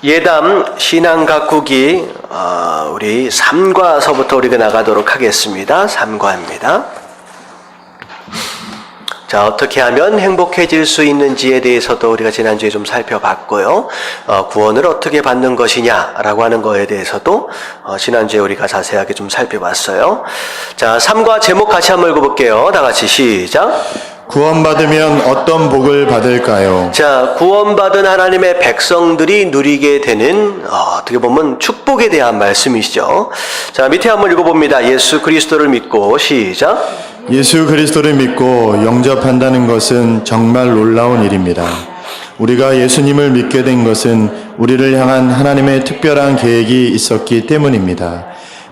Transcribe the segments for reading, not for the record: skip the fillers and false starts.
예담 신앙 가꾸기 우리 3과서부터 우리가 나가도록 하겠습니다. 3과입니다. 자, 어떻게 하면 행복해질 수 있는지에 대해서도 우리가 지난주에 좀 살펴봤고요. 구원을 어떻게 받는 것이냐라고 하는 거에 대해서도 지난주에 우리가 자세하게 좀 살펴봤어요. 자, 3과 제목 같이 한번 읽어볼게요. 다 같이 시작. 구원받으면 어떤 복을 받을까요? 자, 구원받은 하나님의 백성들이 누리게 되는 어떻게 보면 축복에 대한 말씀이시죠. 자, 밑에 한번 읽어봅니다. 예수 그리스도를 믿고 시작. 예수 그리스도를 믿고 영접한다는 것은 정말 놀라운 일입니다. 우리가 예수님을 믿게 된 것은 우리를 향한 하나님의 특별한 계획이 있었기 때문입니다.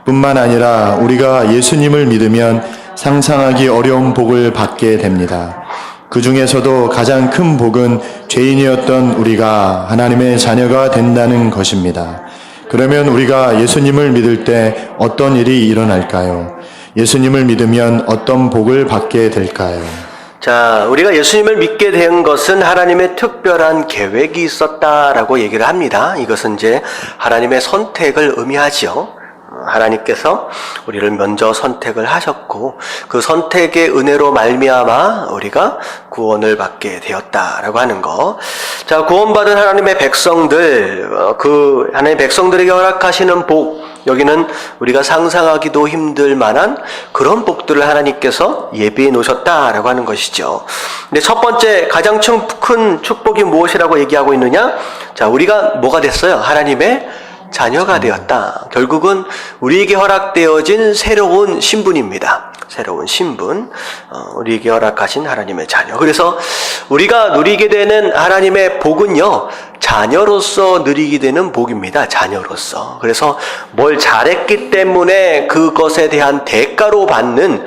뿐만 아니라 우리가 예수님을 믿으면 상상하기 어려운 복을 받게 됩니다. 그 중에서도 가장 큰 복은 죄인이었던 우리가 하나님의 자녀가 된다는 것입니다. 그러면 우리가 예수님을 믿을 때 어떤 일이 일어날까요? 예수님을 믿으면 어떤 복을 받게 될까요? 자, 우리가 예수님을 믿게 된 것은 하나님의 특별한 계획이 있었다라고 얘기를 합니다. 이것은 이제 하나님의 선택을 의미하죠. 하나님께서 우리를 먼저 선택을 하셨고 그 선택의 은혜로 말미암아 우리가 구원을 받게 되었다라고 하는 거. 자, 구원받은 하나님의 백성들, 그 하나님의 백성들에게 허락하시는 복, 여기는 우리가 상상하기도 힘들 만한 그런 복들을 하나님께서 예비해 놓으셨다라고 하는 것이죠. 근데 첫 번째 가장 큰 축복이 무엇이라고 얘기하고 있느냐? 자, 우리가 뭐가 됐어요? 하나님의 자녀가 되었다. 결국은 우리에게 허락되어진 새로운 신분입니다. 새로운 신분, 우리에게 허락하신 하나님의 자녀. 그래서 우리가 누리게 되는 하나님의 복은요, 자녀로서 누리게 되는 복입니다. 자녀로서. 그래서 뭘 잘했기 때문에 그것에 대한 대가로 받는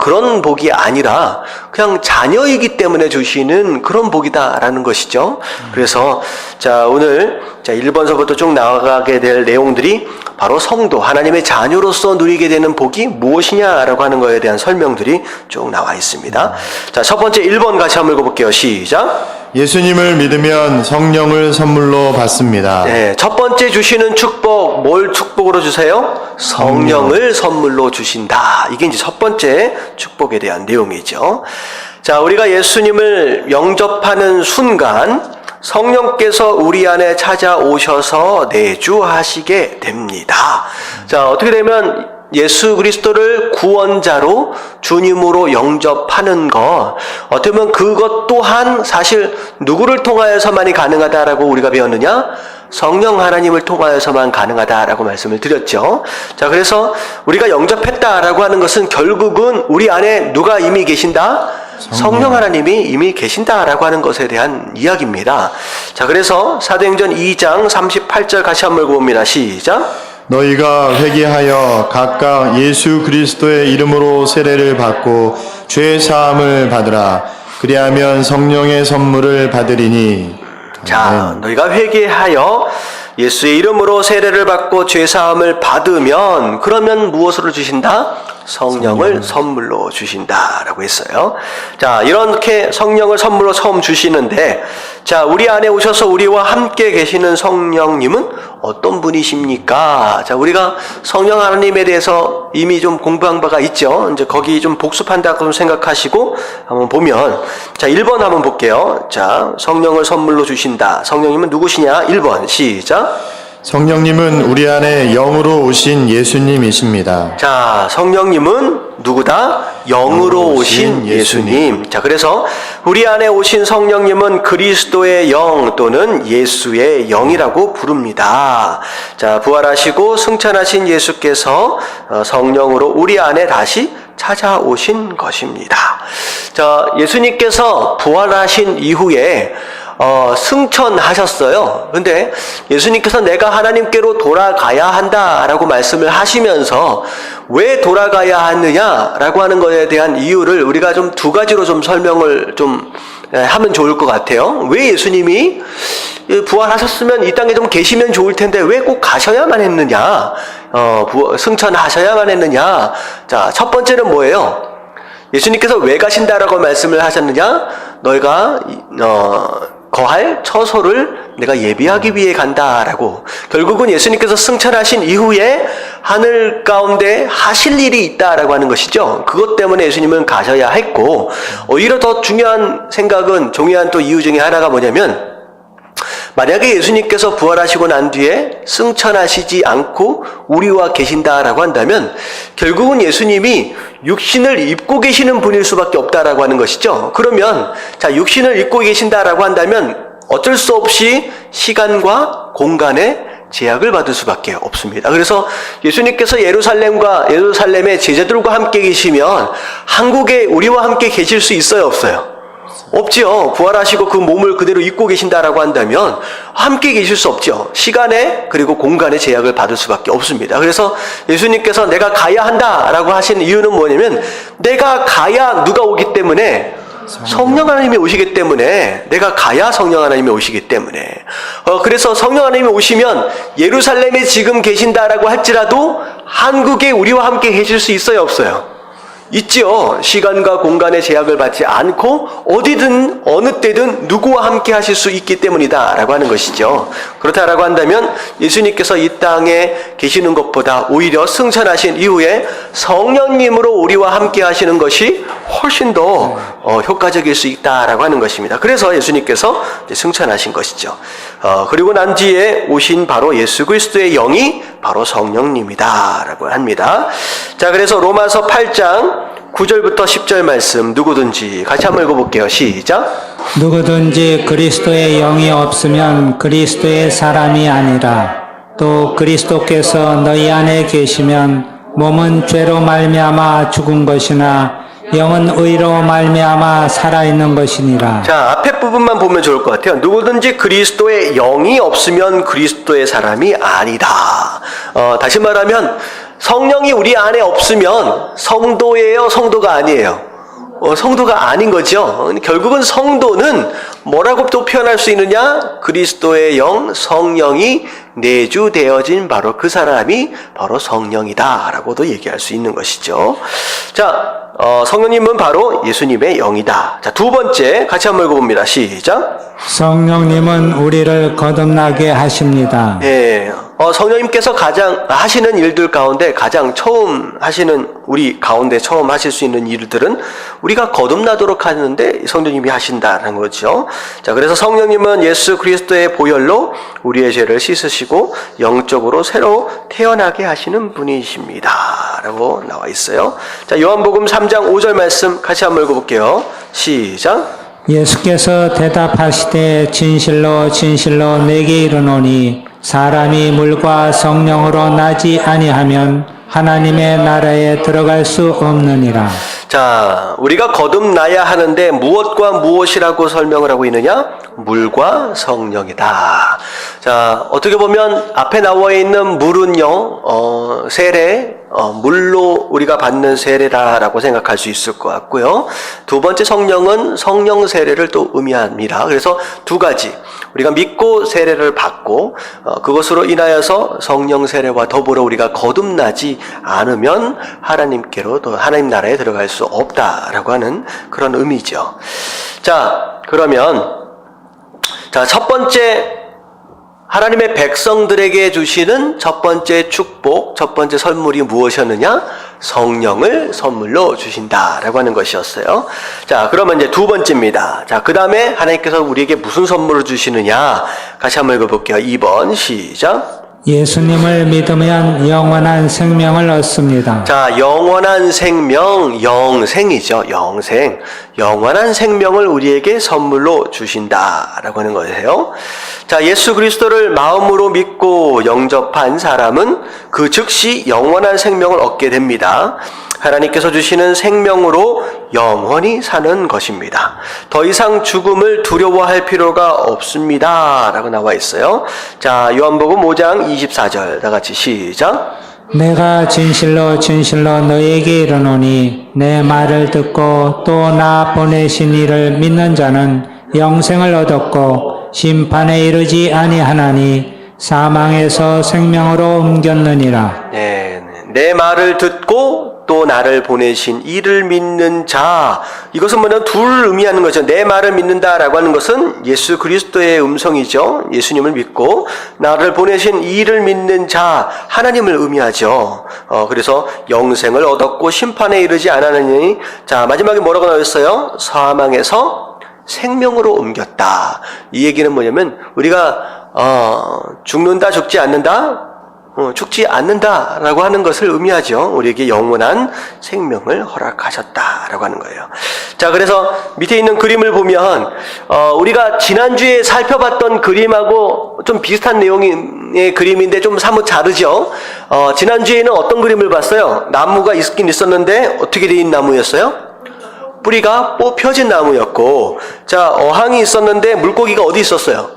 그런 복이 아니라 그냥 자녀이기 때문에 주시는 그런 복이다라는 것이죠. 그래서 자, 오늘 1번서부터 쭉 나아가게 될 내용들이 바로 성도, 하나님의 자녀로서 누리게 되는 복이 무엇이냐라고 하는 것에 대한 설명들이 쭉 나와 있습니다. 자, 첫 번째 1번 같이 한번 읽어볼게요. 시작. 예수님을 믿으면 성령을 선물로 받습니다. 네, 첫 번째 주시는 축복, 뭘 축복으로 주세요? 성령을 선물로 주신다. 이게 이제 첫 번째 축복에 대한 내용이죠. 자, 우리가 예수님을 영접하는 순간 성령께서 우리 안에 찾아오셔서 내주하시게 됩니다. 자, 어떻게 되면 예수 그리스도를 구원자로 주님으로 영접하는 것, 어떻게 보면 그것 또한 사실 누구를 통하여서만이 가능하다라고 우리가 배웠느냐? 성령 하나님을 통하여서만 가능하다라고 말씀을 드렸죠. 자, 그래서 우리가 영접했다라고 하는 것은 결국은 우리 안에 누가 이미 계신다? 성령 하나님이 이미 계신다라고 하는 것에 대한 이야기입니다. 자, 그래서 사도행전 2장 38절 같이 한번 읽어봅니다. 시작. 너희가 회개하여 각각 예수 그리스도의 이름으로 세례를 받고 죄 사함을 받으라. 그리하면 성령의 선물을 받으리니. 자, 너희가 회개하여 예수의 이름으로 세례를 받고 죄 사함을 받으면 그러면 무엇으로 주신다? 성령을 선물로 주신다라고 했어요. 자, 이렇게 성령을 선물로 처음 주시는데, 자, 우리 안에 오셔서 우리와 함께 계시는 성령님은 어떤 분이십니까? 자, 우리가 성령 하나님에 대해서 이미 좀 공부한 바가 있죠. 이제 거기 좀 복습한다고 좀 생각하시고 한번 보면, 자, 1번 한번 볼게요. 자, 성령을 선물로 주신다. 성령님은 누구시냐? 1번 시작. 성령님은 우리 안에 영으로 오신 예수님이십니다. 자, 성령님은 누구다? 영으로 오신 예수님. 자, 그래서 우리 안에 오신 성령님은 그리스도의 영 또는 예수의 영이라고 부릅니다. 자, 부활하시고 승천하신 예수께서 성령으로 우리 안에 다시 찾아오신 것입니다. 자, 예수님께서 부활하신 이후에 승천하셨어요. 근데 예수님께서 내가 하나님께로 돌아가야 한다라고 말씀을 하시면서 왜 돌아가야 하느냐라고 하는 것에 대한 이유를 우리가 좀 두 가지로 좀 설명을 좀 하면 좋을 것 같아요. 왜 예수님이 부활하셨으면 이 땅에 좀 계시면 좋을 텐데 왜 꼭 가셔야만 했느냐? 승천하셔야만 했느냐? 자, 첫 번째는 뭐예요? 예수님께서 왜 가신다라고 말씀을 하셨느냐? 너희가 거할 처소를 내가 예비하기 위해 간다라고 결국은 예수님께서 승천하신 이후에 하늘 가운데 하실 일이 있다라고 하는 것이죠. 그것 때문에 예수님은 가셔야 했고 오히려 더 중요한 생각은 중요한 또 이유 중에 하나가 뭐냐면 만약에 예수님께서 부활하시고 난 뒤에 승천하시지 않고 우리와 계신다라고 한다면 결국은 예수님이 육신을 입고 계시는 분일 수밖에 없다라고 하는 것이죠. 그러면 자 육신을 입고 계신다라고 한다면 어쩔 수 없이 시간과 공간에 제약을 받을 수밖에 없습니다. 그래서 예수님께서 예루살렘의 제자들과 함께 계시면 한국에 우리와 함께 계실 수 있어요, 없어요? 없지요. 부활하시고 그 몸을 그대로 입고 계신다라고 한다면 함께 계실 수 없죠. 시간에 그리고 공간의 제약을 받을 수밖에 없습니다. 그래서 예수님께서 내가 가야 한다라고 하신 이유는 뭐냐면 내가 가야 누가 오기 때문에 성령 하나님이 오시기 때문에 내가 가야 성령 하나님이 오시기 때문에 그래서 성령 하나님이 오시면 예루살렘에 지금 계신다라고 할지라도 한국에 우리와 함께 계실 수 있어요, 없어요? 있지요. 시간과 공간의 제약을 받지 않고 어디든 어느 때든 누구와 함께 하실 수 있기 때문이다 라고 하는 것이죠. 그렇다라고 한다면 예수님께서 이 땅에 계시는 것보다 오히려 승천하신 이후에 성령님으로 우리와 함께 하시는 것이 훨씬 더 효과적일 수 있다라고 하는 것입니다. 그래서 예수님께서 승천하신 것이죠. 그리고 난 뒤에 오신 바로 예수 그리스도의 영이 바로 성령님이다 라고 합니다. 자, 그래서 로마서 8장 9절부터 10절 말씀 누구든지 같이 한번 읽어볼게요. 시작. 누구든지 그리스도의 영이 없으면 그리스도의 사람이 아니라 또 그리스도께서 너희 안에 계시면 몸은 죄로 말미암아 죽은 것이나 영은 의로 말미암아 살아있는 것이니라. 자, 앞에 부분만 보면 좋을 것 같아요. 누구든지 그리스도의 영이 없으면 그리스도의 사람이 아니다. 다시 말하면 성령이 우리 안에 없으면 성도예요, 성도가 아니에요? 성도가 아닌 거죠. 결국은 성도는 뭐라고 또 표현할 수 있느냐? 그리스도의 영, 성령이 내주되어진 바로 그 사람이 바로 성령이다 라고도 얘기할 수 있는 것이죠. 자, 성령님은 바로 예수님의 영이다. 자, 두 번째 같이 한번 읽어봅니다. 시작. 성령님은 우리를 거듭나게 하십니다. 예, 성령님께서 가장 하시는 일들 가운데 가장 처음 하시는 우리 가운데 처음 하실 수 있는 일들은 우리가 거듭나도록 하는데 성령님이 하신다는 거죠. 자, 그래서 성령님은 예수 그리스도의 보혈로 우리의 죄를 씻으시고 영적으로 새로 태어나게 하시는 분이십니다. 라고 나와 있어요. 자, 요한복음 3장 5절 말씀 같이 한번 읽어볼게요. 시작. 예수께서 대답하시되 진실로 진실로 내게 이르노니 사람이 물과 성령으로 나지 아니하면 하나님의 나라에 들어갈 수 없느니라. 자, 우리가 거듭나야 하는데 무엇과 무엇이라고 설명을 하고 있느냐? 물과 성령이다. 자, 어떻게 보면 앞에 나와 있는 물은요, 세례, 물로 우리가 받는 세례라고 생각할 수 있을 것 같고요. 두 번째 성령은 성령 세례를 또 의미합니다. 그래서 두 가지. 우리가 믿고 세례를 받고 그것으로 인하여서 성령 세례와 더불어 우리가 거듭나지 않으면 하나님께로 또 하나님 나라에 들어갈 수 없다라고 하는 그런 의미죠. 자, 그러면 첫 번째 하나님의 백성들에게 주시는 첫 번째 축복, 첫 번째 선물이 무엇이었느냐? 성령을 선물로 주신다라고 하는 것이었어요. 자, 그러면 이제 두 번째입니다. 자, 그 다음에 하나님께서 우리에게 무슨 선물을 주시느냐? 같이 한번 읽어볼게요. 2번 시작. 예수님을 믿으면 영원한 생명을 얻습니다. 자, 영원한 생명, 영생이죠. 영생. 영원한 생명을 우리에게 선물로 주신다라고 하는 거예요. 자, 예수 그리스도를 마음으로 믿고 영접한 사람은 그 즉시 영원한 생명을 얻게 됩니다. 하나님께서 주시는 생명으로 영원히 사는 것입니다. 더 이상 죽음을 두려워할 필요가 없습니다. 라고 나와 있어요. 자, 요한복음 5장 24절 다 같이 시작. 내가 진실로 진실로 너희에게 이르노니 내 말을 듣고 또 나 보내신 이를 믿는 자는 영생을 얻었고 심판에 이르지 아니하나니 사망에서 생명으로 옮겼느니라. 네, 내 말을 듣고 또 나를 보내신 이를 믿는 자. 이것은 뭐냐면 둘 의미하는 거죠. 내 말을 믿는다라고 하는 것은 예수 그리스도의 음성이죠. 예수님을 믿고 나를 보내신 이를 믿는 자, 하나님을 의미하죠. 그래서 영생을 얻었고 심판에 이르지 않았느니, 자 마지막에 뭐라고 나왔어요? 사망에서 생명으로 옮겼다. 이 얘기는 뭐냐면 우리가 죽는다, 죽지 않는다, 죽지 않는다라고 하는 것을 의미하죠. 우리에게 영원한 생명을 허락하셨다라고 하는 거예요. 자, 그래서 밑에 있는 그림을 보면 우리가 지난주에 살펴봤던 그림하고 좀 비슷한 내용의 그림인데 좀 사뭇 다르죠. 지난주에는 어떤 그림을 봤어요? 나무가 있긴 있었는데 어떻게 된 나무였어요? 뿌리가 뽑혀진 나무였고, 자, 어항이 있었는데 물고기가 어디 있었어요?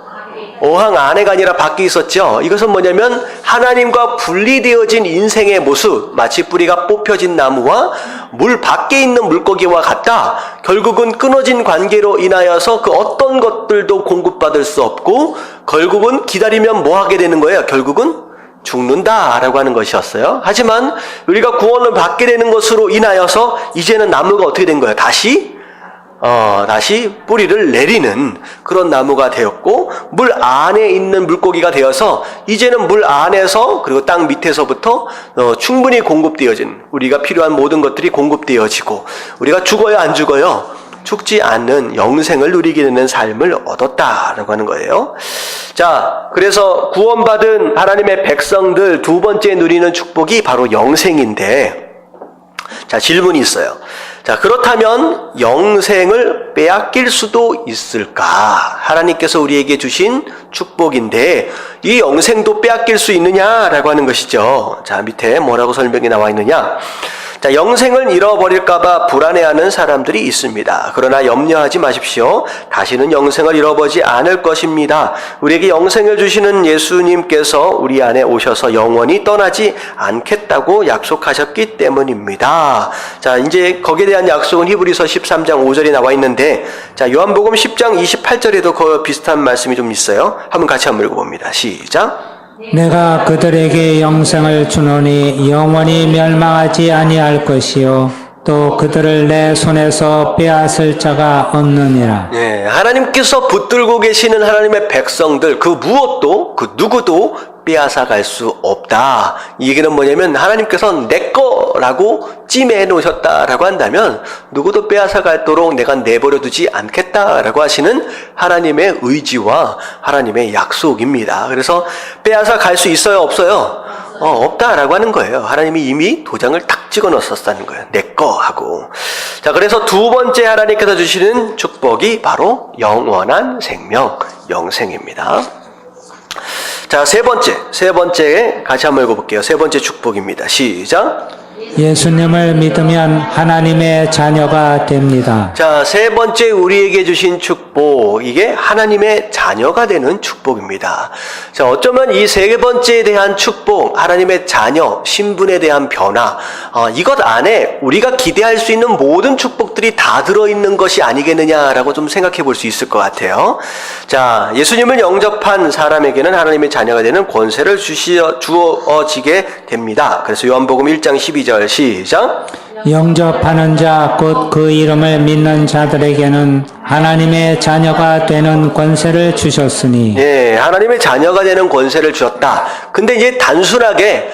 어항 안에가 아니라 밖에 있었죠. 이것은 뭐냐면 하나님과 분리되어진 인생의 모습, 마치 뿌리가 뽑혀진 나무와 물 밖에 있는 물고기와 같다. 결국은 끊어진 관계로 인하여서 그 어떤 것들도 공급받을 수 없고, 결국은 기다리면 뭐 하게 되는 거예요? 결국은 죽는다라고 하는 것이었어요. 하지만 우리가 구원을 받게 되는 것으로 인하여서 이제는 나무가 어떻게 된 거예요? 다시 뿌리를 내리는 그런 나무가 되었고, 물 안에 있는 물고기가 되어서 이제는 물 안에서 그리고 땅 밑에서부터 충분히 공급되어진, 우리가 필요한 모든 것들이 공급되어지고, 우리가 죽어요 안 죽어요? 죽지 않는 영생을 누리게 되는 삶을 얻었다라고 하는 거예요. 자, 그래서 구원받은 하나님의 백성들 두 번째 누리는 축복이 바로 영생인데, 자, 질문이 있어요. 자, 그렇다면 영생을 빼앗길 수도 있을까? 하나님께서 우리에게 주신 축복인데 이 영생도 빼앗길 수 있느냐라고 하는 것이죠. 자, 밑에 뭐라고 설명이 나와 있느냐? 자, 영생을 잃어버릴까봐 불안해하는 사람들이 있습니다. 그러나 염려하지 마십시오. 다시는 영생을 잃어버리지 않을 것입니다. 우리에게 영생을 주시는 예수님께서 우리 안에 오셔서 영원히 떠나지 않겠다고 약속하셨기 때문입니다. 자, 이제 거기에 대한 약속은 히브리서 13장 5절에 나와 있는데, 자, 요한복음 10장 28절에도 그 비슷한 말씀이 좀 있어요. 한번 같이 한번 읽어봅니다. 시작. 내가 그들에게 영생을 주노니 영원히 멸망하지 아니할 것이요 또 그들을 내 손에서 빼앗을 자가 없느니라. 예, 하나님께서 붙들고 계시는 하나님의 백성들 그 무엇도 그 누구도 빼앗아 갈 수 없다. 이 얘기는 뭐냐면 하나님께서 내 거라고 찜해 놓으셨다라고 한다면 누구도 빼앗아 갈도록 내가 내버려 두지 않겠다라고 하시는 하나님의 의지와 하나님의 약속입니다. 그래서 빼앗아 갈 수 있어요, 없어요? 없다라고 하는 거예요. 하나님이 이미 도장을 탁 찍어 놓았었다는 거예요. 내 거 하고. 자, 그래서 두 번째 하나님께서 주시는 축복이 바로 영원한 생명, 영생입니다. 자, 세 번째 같이 한번 읽어볼게요. 세 번째 축복입니다. 시작. 예수님을 믿으면 하나님의 자녀가 됩니다. 자, 세 번째 우리에게 주신 축복, 이게 하나님의 자녀가 되는 축복입니다. 자, 어쩌면 이 세 번째에 대한 축복, 하나님의 자녀, 신분에 대한 변화, 이것 안에 우리가 기대할 수 있는 모든 축복들이 다 들어있는 것이 아니겠느냐라고 좀 생각해 볼 수 있을 것 같아요. 자, 예수님을 영접한 사람에게는 하나님의 자녀가 되는 권세를 주어지게 됩니다. 그래서 요한복음 1장 12절 시작. 영접하는 자 곧 그 이름을 믿는 자들에게는 하나님의 자녀가 되는 권세를 주셨으니. 예, 하나님의 자녀가 되는 권세를 주셨다. 근데 이제 단순하게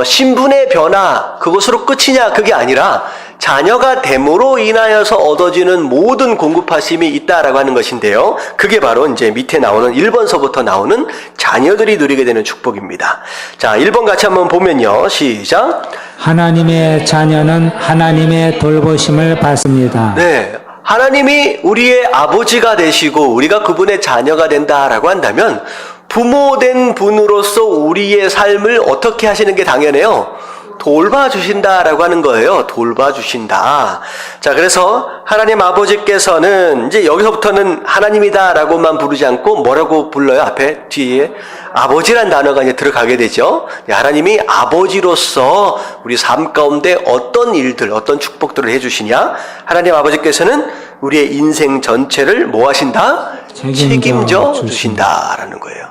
신분의 변화 그것으로 끝이냐 그게 아니라 자녀가 됨으로 인하여서 얻어지는 모든 공급하심이 있다라고 하는 것인데요. 그게 바로 이제 밑에 나오는 1번서부터 나오는 자녀들이 누리게 되는 축복입니다. 자, 1번 같이 한번 보면요. 시작. 하나님의 자녀는 하나님의 돌보심을 받습니다. 네. 하나님이 우리의 아버지가 되시고 우리가 그분의 자녀가 된다라고 한다면 부모된 분으로서 우리의 삶을 어떻게 하시는 게 당연해요? 돌봐주신다라고 하는 거예요. 돌봐주신다. 자, 그래서 하나님 아버지께서는 이제 여기서부터는 하나님이다라고만 부르지 않고 뭐라고 불러요? 앞에 뒤에 아버지란 단어가 이제 들어가게 되죠. 하나님이 아버지로서 우리 삶 가운데 어떤 일들, 어떤 축복들을 해주시냐? 하나님 아버지께서는 우리의 인생 전체를 뭐 하신다? 책임져 주신다라는 거예요.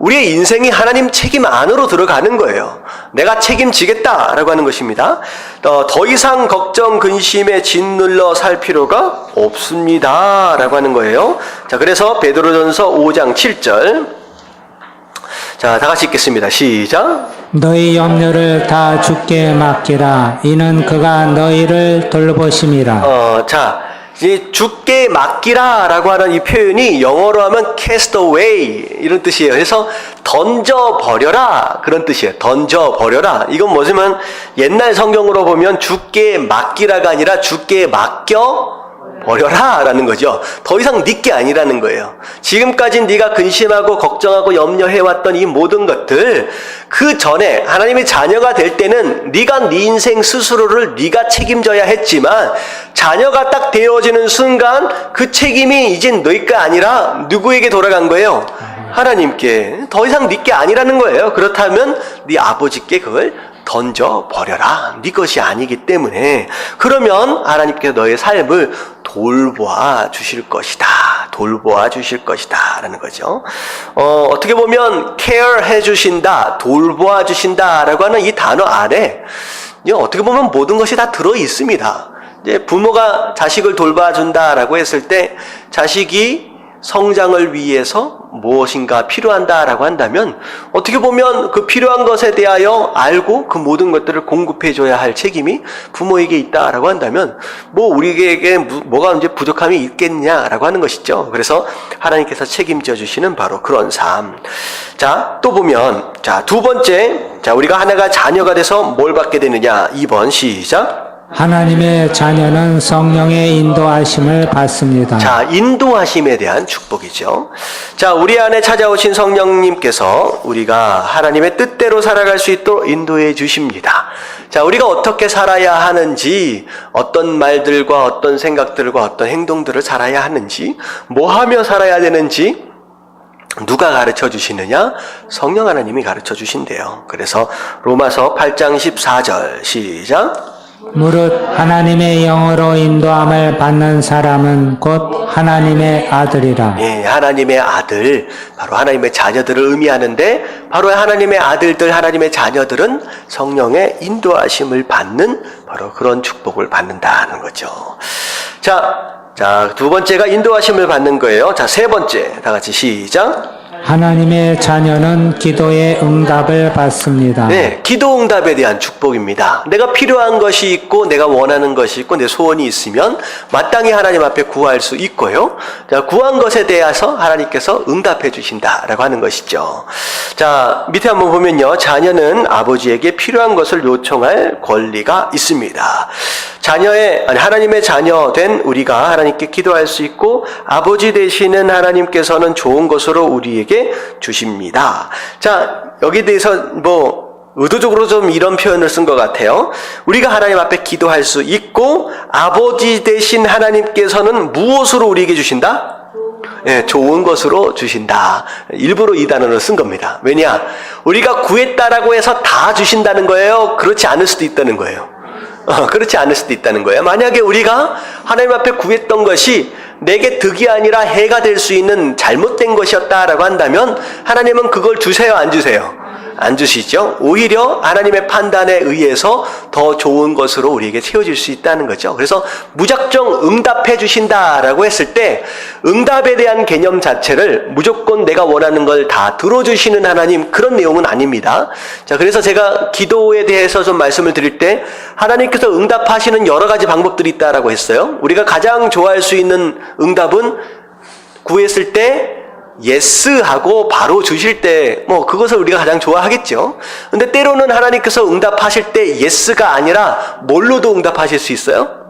우리의 인생이 하나님 책임 안으로 들어가는 거예요. 내가 책임지겠다라고 하는 것입니다. 더 이상 걱정, 근심에 짓눌러 살 필요가 없습니다라고 하는 거예요. 자, 그래서 베드로전서 5장 7절. 자, 다 같이 읽겠습니다. 시작. 너희 염려를 다 주께 맡기라. 이는 그가 너희를 돌보심이라. 이 주께 맡기라라고 하는 이 표현이 영어로 하면 cast away 이런 뜻이에요. 그래서 던져버려라 그런 뜻이에요. 던져버려라. 이건 뭐냐면 옛날 성경으로 보면 주께 맡기라가 아니라 주께 맡겨 버려라 라는 거죠. 더 이상 네게 아니라는 거예요. 지금까지 네가 근심하고 걱정하고 염려해왔던 이 모든 것들, 그 전에 하나님의 자녀가 될 때는 네가 네 인생 스스로를 네가 책임져야 했지만 자녀가 딱 되어지는 순간 그 책임이 이젠 너희가 아니라 누구에게 돌아간 거예요? 하나님께. 더 이상 네게 아니라는 거예요. 그렇다면 네 아버지께 그걸 던져버려라. 네 것이 아니기 때문에. 그러면 하나님께서 너의 삶을 돌보아 주실 것이다. 돌보아 주실 것이다. 라는 거죠. 어떻게 보면 care 해주신다, 돌보아 주신다 라고 하는 이 단어 안에 어떻게 보면 모든 것이 다 들어 있습니다. 이제 부모가 자식을 돌봐준다 라고 했을 때 자식이 성장을 위해서 무엇인가 필요한다라고 한다면 어떻게 보면 그 필요한 것에 대하여 알고 그 모든 것들을 공급해줘야 할 책임이 부모에게 있다라고 한다면 우리에게 뭐가 이제 부족함이 있겠냐라고 하는 것이죠. 그래서 하나님께서 책임져 주시는 바로 그런 삶. 자, 또 보면 두 번째, 우리가 하나가 자녀가 돼서 뭘 받게 되느냐. 2번 시작. 하나님의 자녀는 성령의 인도하심을 받습니다. 자, 인도하심에 대한 축복이죠. 자, 우리 안에 찾아오신 성령님께서 우리가 하나님의 뜻대로 살아갈 수 있도록 인도해 주십니다. 자, 우리가 어떻게 살아야 하는지, 어떤 말들과 어떤 생각들과 어떤 행동들을 살아야 하는지, 뭐 하며 살아야 되는지, 누가 가르쳐 주시느냐? 성령 하나님이 가르쳐 주신대요. 그래서 로마서 8장 14절 시작. 무릇 하나님의 영으로 인도함을 받는 사람은 곧 하나님의 아들이라. 예, 하나님의 아들, 바로 하나님의 자녀들을 의미하는데, 바로 하나님의 아들들, 하나님의 자녀들은 성령의 인도하심을 받는 바로 그런 축복을 받는다는 거죠. 자, 두 번째가 인도하심을 받는 거예요. 자, 세 번째, 다 같이 시작. 하나님의 자녀는 기도의 응답을 받습니다. 네, 기도 응답에 대한 축복입니다. 내가 필요한 것이 있고 내가 원하는 것이 있고 내 소원이 있으면 마땅히 하나님 앞에 구할 수 있고요. 자, 구한 것에 대해서 하나님께서 응답해 주신다라고 하는 것이죠. 자, 밑에 한번 보면요. 자녀는 아버지에게 필요한 것을 요청할 권리가 있습니다. 하나님의 자녀 된 우리가 하나님께 기도할 수 있고 아버지 되시는 하나님께서는 좋은 것으로 우리에게 주십니다. 자, 여기에 대해서 의도적으로 좀 이런 표현을 쓴 것 같아요. 우리가 하나님 앞에 기도할 수 있고 아버지 되신 하나님께서는 무엇으로 우리에게 주신다? 예, 좋은 것으로 주신다. 일부러 이 단어를 쓴 겁니다. 왜냐? 우리가 구했다라고 해서 다 주신다는 거예요? 그렇지 않을 수도 있다는 거예요. 그렇지 않을 수도 있다는 거예요. 만약에 우리가 하나님 앞에 구했던 것이 내게 득이 아니라 해가 될 수 있는 잘못된 것이었다라고 한다면 하나님은 그걸 주세요, 안 주세요? 안 주시죠. 오히려 하나님의 판단에 의해서 더 좋은 것으로 우리에게 채워질 수 있다는 거죠. 그래서 무작정 응답해 주신다라고 했을 때 응답에 대한 개념 자체를 무조건 내가 원하는 걸 다 들어주시는 하나님, 그런 내용은 아닙니다. 자, 그래서 제가 기도에 대해서 좀 말씀을 드릴 때 하나님께서 응답하시는 여러 가지 방법들이 있다라고 했어요. 우리가 가장 좋아할 수 있는 응답은 구했을 때 예스 하고 바로 주실 때 그것을 우리가 가장 좋아하겠죠. 근데 때로는 하나님께서 응답하실 때 예스가 아니라 뭘로도 응답하실 수 있어요?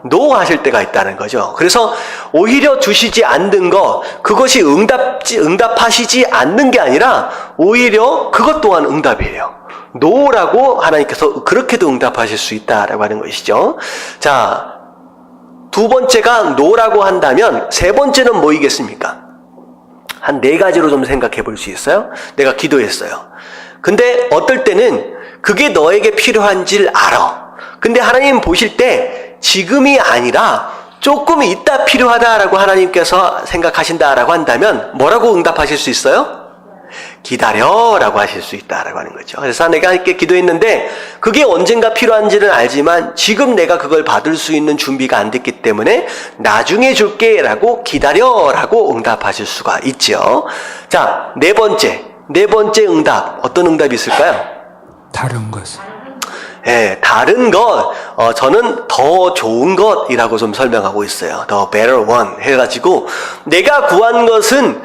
노 하실 때가 있다는 거죠. 그래서 오히려 주시지 않는 거, 그것이 응답하시지 않는 게 아니라 오히려 그것 또한 응답이에요. 노라고 하나님께서 그렇게도 응답하실 수 있다라고 하는 것이죠. 자, 두 번째가 노라고 한다면 세 번째는 뭐이겠습니까? 한 4가지로 좀 생각해 볼 수 있어요? 내가 기도했어요. 근데 어떨 때는 그게 너에게 필요한지를 알아. 근데 하나님 보실 때 지금이 아니라 조금 있다 필요하다라고 하나님께서 생각하신다라고 한다면 뭐라고 응답하실 수 있어요? 기다려라고 하실 수 있다라고 하는 거죠. 그래서 내가 이렇게 기도했는데 그게 언젠가 필요한지는 알지만 지금 내가 그걸 받을 수 있는 준비가 안 됐기 때문에 나중에 줄게라고 기다려라고 응답하실 수가 있죠. 자, 네 번째 응답. 어떤 응답이 있을까요? 다른 것은 예, 다른 것, 저는 더 좋은 것이라고 좀 설명하고 있어요. The better one 해가지고 내가 구한 것은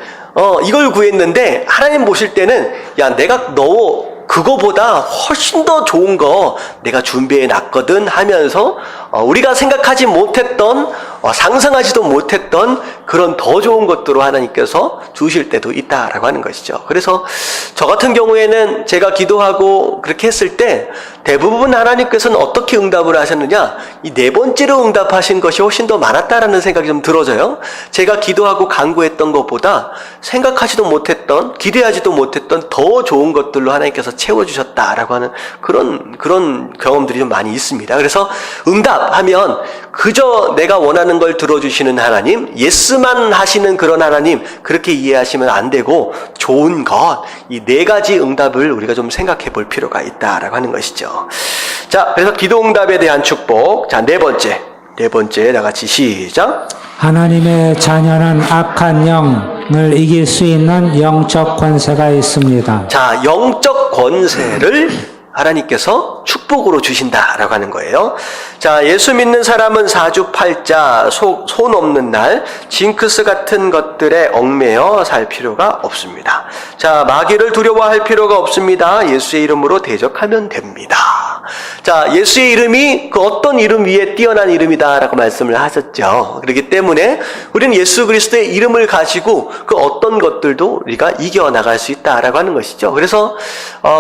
이걸 구했는데 하나님 보실 때는 야, 내가 너 그거보다 훨씬 더 좋은 거 내가 준비해 놨거든 하면서 우리가 생각하지 못했던 상상하지도 못했던 그런 더 좋은 것들로 하나님께서 주실 때도 있다라고 하는 것이죠. 그래서 저 같은 경우에는 제가 기도하고 그렇게 했을 때 대부분 하나님께서는 어떻게 응답을 하셨느냐, 이 네 번째로 응답하신 것이 훨씬 더 많았다라는 생각이 좀 들어져요. 제가 기도하고 간구했던 것보다 생각하지도 못했던, 기대하지도 못했던 더 좋은 것들로 하나님께서 채워주셨다라고 하는 그런 경험들이 좀 많이 있습니다. 그래서 응답하면 그저 내가 원하는 걸 들어주시는 하나님, 예스만 하시는 그런 하나님, 그렇게 이해하시면 안 되고 좋은 것, 이 네 가지 응답을 우리가 좀 생각해 볼 필요가 있다라고 하는 것이죠. 자, 그래서 기도 응답에 대한 축복. 자, 네 번째 다 같이 시작. 하나님의 자녀는 악한 영을 이길 수 있는 영적 권세가 있습니다. 자, 영적 권세를 하나님께서 축복으로 주신다라고 하는 거예요. 자, 예수 믿는 사람은 사주팔자, 손 없는 날, 징크스 같은 것들에 얽매여 살 필요가 없습니다. 자, 마귀를 두려워할 필요가 없습니다. 예수의 이름으로 대적하면 됩니다. 자, 예수의 이름이 그 어떤 이름 위에 뛰어난 이름이다라고 말씀을 하셨죠. 그렇기 때문에 우리는 예수 그리스도의 이름을 가지고 그 어떤 것들도 우리가 이겨나갈 수 있다라고 하는 것이죠. 그래서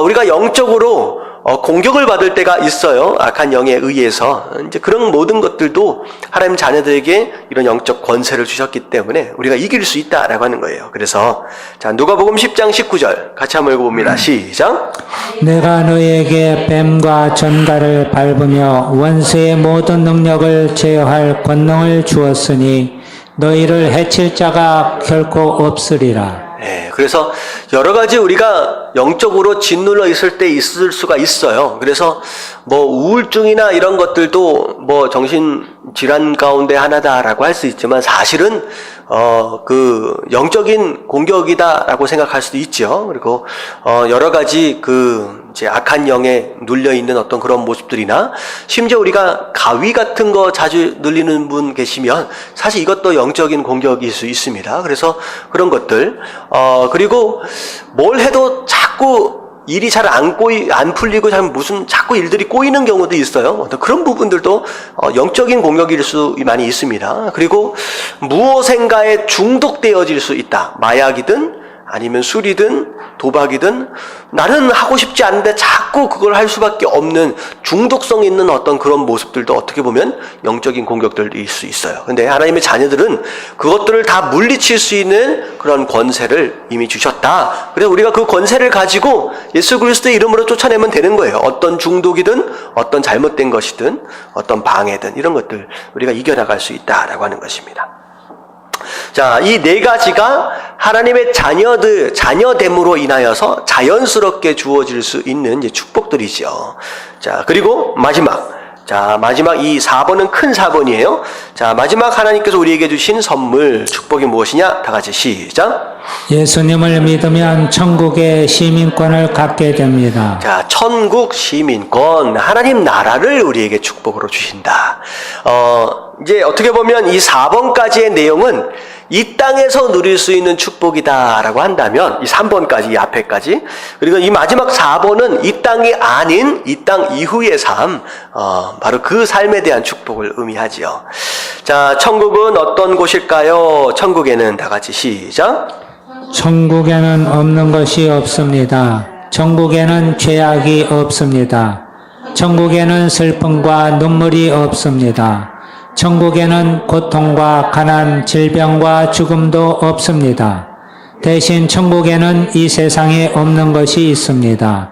우리가 영적으로 공격을 받을 때가 있어요. 악한 영에 의해서. 이제 그런 모든 것들도 하나님 자녀들에게 이런 영적 권세를 주셨기 때문에 우리가 이길 수 있다라고 하는 거예요. 그래서 자, 누가복음 10장 19절 같이 한번 읽어봅니다. 시작. 내가 너희에게 뱀과 전갈을 밟으며 원수의 모든 능력을 제어할 권능을 주었으니 너희를 해칠 자가 결코 없으리라. 네, 그래서 여러 가지 우리가 영적으로 짓눌러 있을 때 있을 수가 있어요. 그래서 뭐 우울증이나 이런 것들도 뭐 정신 질환 가운데 하나다라고 할 수 있지만 사실은 그 영적인 공격이다라고 생각할 수도 있죠. 그리고 여러 가지 그 이제 악한 영에 눌려 있는 어떤 그런 모습들이나 심지어 우리가 가위 같은 거 자주 눌리는 분 계시면 사실 이것도 영적인 공격일 수 있습니다. 그래서 그런 것들 그리고 뭘 해도 자꾸 일이 잘 안 풀리고 자꾸 일들이 꼬이는 경우도 있어요. 그런 부분들도 영적인 공격일 수 많이 있습니다. 그리고 무엇인가에 중독되어질 수 있다. 마약이든 아니면 술이든 도박이든 나는 하고 싶지 않은데 자꾸 그걸 할 수밖에 없는 중독성 있는 어떤 그런 모습들도 어떻게 보면 영적인 공격들일 수 있어요. 근데 하나님의 자녀들은 그것들을 다 물리칠 수 있는 그런 권세를 이미 주셨다. 그래서 우리가 그 권세를 가지고 예수 그리스도의 이름으로 쫓아내면 되는 거예요. 어떤 중독이든 어떤 잘못된 것이든 어떤 방해든 이런 것들 우리가 이겨나갈 수 있다라고 하는 것입니다. 자, 이 네 가지가 하나님의 자녀됨으로 인하여서 자연스럽게 주어질 수 있는 이제 축복들이죠. 자, 그리고 마지막 이 4번은 큰 4번이에요. 자, 마지막 하나님께서 우리에게 주신 선물, 축복이 무엇이냐? 다 같이 시작. 예수님을 믿으면 천국의 시민권을 갖게 됩니다. 자, 천국 시민권, 하나님 나라를 우리에게 축복으로 주신다. 이제 어떻게 보면 이 4번까지의 내용은 이 땅에서 누릴 수 있는 축복이다라고 한다면 이 3번까지, 이 앞에까지, 그리고 이 마지막 4번은 이 땅이 아닌 이 땅 이후의 삶, 바로 그 삶에 대한 축복을 의미하지요. 자, 천국은 어떤 곳일까요? 천국에는 다 같이 시작. 천국에는 없는 것이 없습니다. 천국에는 죄악이 없습니다. 천국에는 슬픔과 눈물이 없습니다. 천국에는 고통과 가난, 질병과 죽음도 없습니다. 대신 천국에는 이 세상에 없는 것이 있습니다.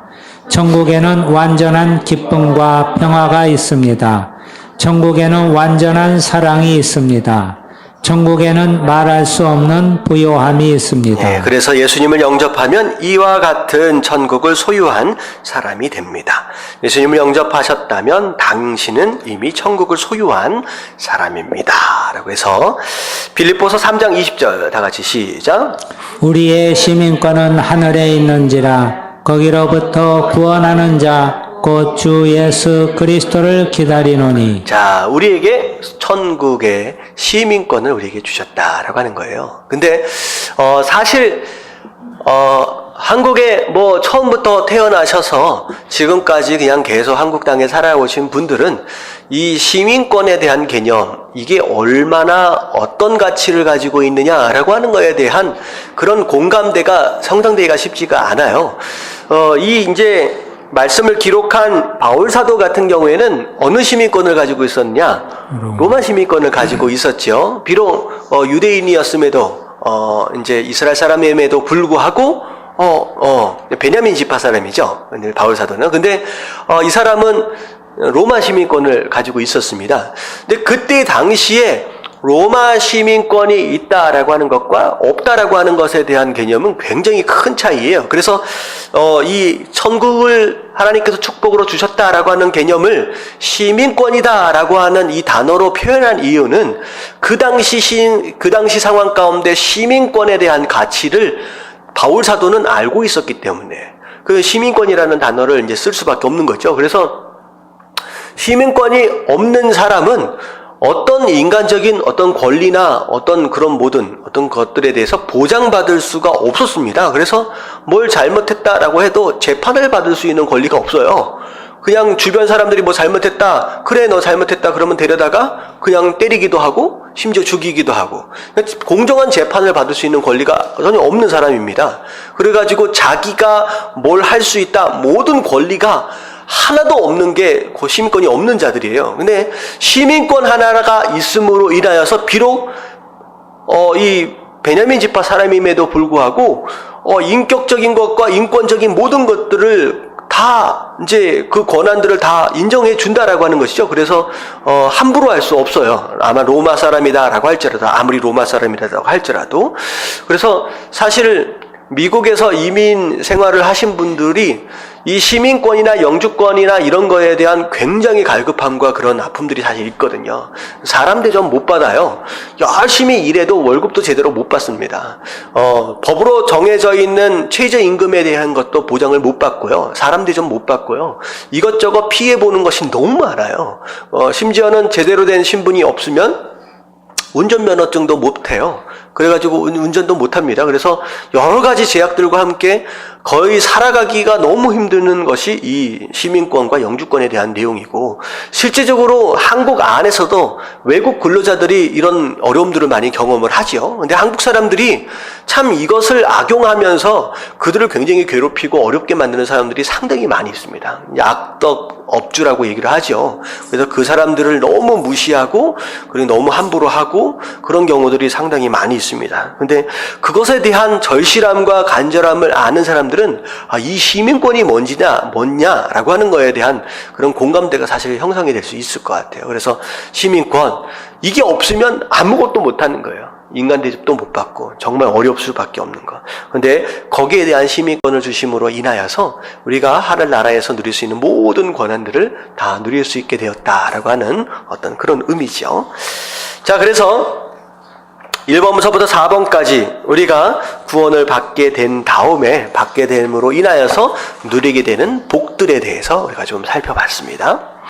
천국에는 완전한 기쁨과 평화가 있습니다. 천국에는 완전한 사랑이 있습니다. 천국에는 말할 수 없는 부요함이 있습니다. 예, 그래서 예수님을 영접하면 이와 같은 천국을 소유한 사람이 됩니다. 예수님을 영접하셨다면 당신은 이미 천국을 소유한 사람입니다. 라고 해서 빌립보서 3장 20절 다 같이 시작. 우리의 시민권은 하늘에 있는지라 거기로부터 구원하는 자 곧 주 예수 그리스도를 기다리노니. 자, 우리에게 천국의 시민권을 우리에게 주셨다라고 하는 거예요. 근데 사실 한국에 뭐 처음부터 태어나셔서 지금까지 그냥 계속 한국 땅에 살아오신 분들은 이 시민권에 대한 개념, 이게 얼마나 어떤 가치를 가지고 있느냐라고 하는 거에 대한 그런 공감대가 형성되기가 쉽지가 않아요. 이 이제 말씀을 기록한 바울 사도 같은 경우에는 어느 시민권을 가지고 있었냐? 로마 시민권을 가지고 있었죠. 비록 유대인이었음에도 이제 이스라엘 사람임에도 불구하고 베냐민 지파 사람이죠. 바울 사도는. 근데 이 사람은 로마 시민권을 가지고 있었습니다. 근데 그때 당시에 로마 시민권이 있다라고 하는 것과 없다라고 하는 것에 대한 개념은 굉장히 큰 차이예요. 그래서 이 천국을 하나님께서 축복으로 주셨다라고 하는 개념을 시민권이다라고 하는 이 단어로 표현한 이유는 그 당시 상황 가운데 시민권에 대한 가치를 바울 사도는 알고 있었기 때문에 그 시민권이라는 단어를 이제 쓸 수밖에 없는 거죠. 그래서 시민권이 없는 사람은 어떤 인간적인 어떤 권리나 어떤 그런 모든 어떤 것들에 대해서 보장받을 수가 없었습니다. 그래서 뭘 잘못했다라고 해도 재판을 받을 수 있는 권리가 없어요. 그냥 주변 사람들이 뭐 잘못했다, 그래 너 잘못했다 그러면 데려다가 그냥 때리기도 하고 심지어 죽이기도 하고 공정한 재판을 받을 수 있는 권리가 전혀 없는 사람입니다. 그래가지고 자기가 뭘 할 수 있다, 모든 권리가 하나도 없는 게 그 시민권이 없는 자들이에요. 근데 시민권 하나가 있음으로 인하여서 비록 이 베냐민 지파 사람임에도 불구하고 인격적인 것과 인권적인 모든 것들을 다 이제 그 권한들을 다 인정해 준다라고 하는 것이죠. 그래서 함부로 할 수 없어요. 아마 로마 사람이다라고 할지라도, 아무리 로마 사람이라고 할지라도. 그래서 사실 미국에서 이민 생활을 하신 분들이 이 시민권이나 영주권이나 이런 거에 대한 굉장히 갈급함과 그런 아픔들이 사실 있거든요. 사람 대접 못 받아요. 열심히 일해도 월급도 제대로 못 받습니다. 법으로 정해져 있는 최저임금에 대한 것도 보장을 못 받고요. 사람 대접 못 받고요. 이것저것 피해 보는 것이 너무 많아요. 심지어는 제대로 된 신분이 없으면 운전면허증도 못 해요. 그래가지고 운전도 못 합니다. 그래서 여러 가지 제약들과 함께 거의 살아가기가 너무 힘드는 것이 이 시민권과 영주권에 대한 내용이고, 실제적으로 한국 안에서도 외국 근로자들이 이런 어려움들을 많이 경험을 하죠. 근데 한국 사람들이 참 이것을 악용하면서 그들을 굉장히 괴롭히고 어렵게 만드는 사람들이 상당히 많이 있습니다. 악덕 업주라고 얘기를 하죠. 그래서 그 사람들을 너무 무시하고 그리고 너무 함부로 하고 그런 경우들이 상당히 많이 있습니다. 근데 그것에 대한 절실함과 간절함을 아는 사람들은 이 시민권이 뭐냐라고 하는 거에 대한 그런 공감대가 사실 형성이 될 수 있을 것 같아요. 그래서 시민권, 이게 없으면 아무것도 못하는 거예요. 인간 대접도 못 받고 정말 어려울 수밖에 없는 것. 그런데 거기에 대한 시민권을 주심으로 인하여서 우리가 하늘 나라에서 누릴 수 있는 모든 권한들을 다 누릴 수 있게 되었다라고 하는 어떤 그런 의미죠. 자, 그래서 1번부터 4번까지 우리가 구원을 받게 된 다음에 받게 됨으로 인하여서 누리게 되는 복들에 대해서 우리가 좀 살펴봤습니다.